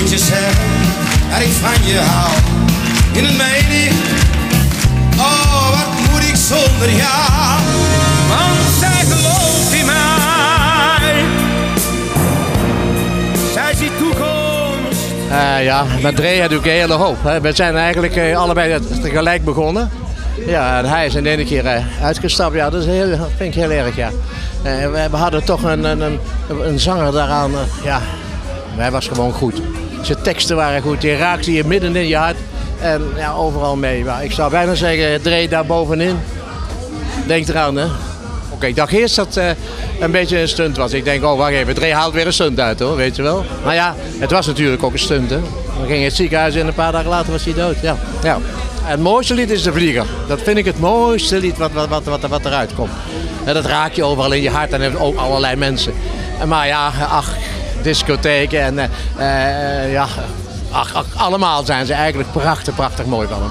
moet je zeggen dat ik van je hou. In het meen ik, oh wat moet ik zonder jou. Want zij gelooft in mij. Zij ziet toekomst. Ja, met Dre heb ik een hele hoop. We zijn eigenlijk allebei tegelijk begonnen. Ja, en hij is in de ene keer uitgestapt. Ja, dat vind ik heel erg, ja. We hadden toch een zanger daaraan. Ja, hij was gewoon goed. Zijn teksten waren goed. Die raakte je midden in je hart. En ja, overal mee. Maar ik zou bijna zeggen, Dre daar bovenin. Denk eraan, hè. Oké, ik dacht eerst dat een beetje een stunt was. Ik denk, oh wacht even, Dre haalt weer een stunt uit hoor, weet je wel. Maar ja, het was natuurlijk ook een stunt, hè. We gingen het ziekenhuis in, een paar dagen later was hij dood. Ja. Ja. Het mooiste lied is De Vlieger. Dat vind ik het mooiste lied wat eruit komt. En dat raak je overal in je hart en ook allerlei mensen. Maar ja, ach, discotheken en ja, allemaal zijn ze eigenlijk prachtig mooi van hem.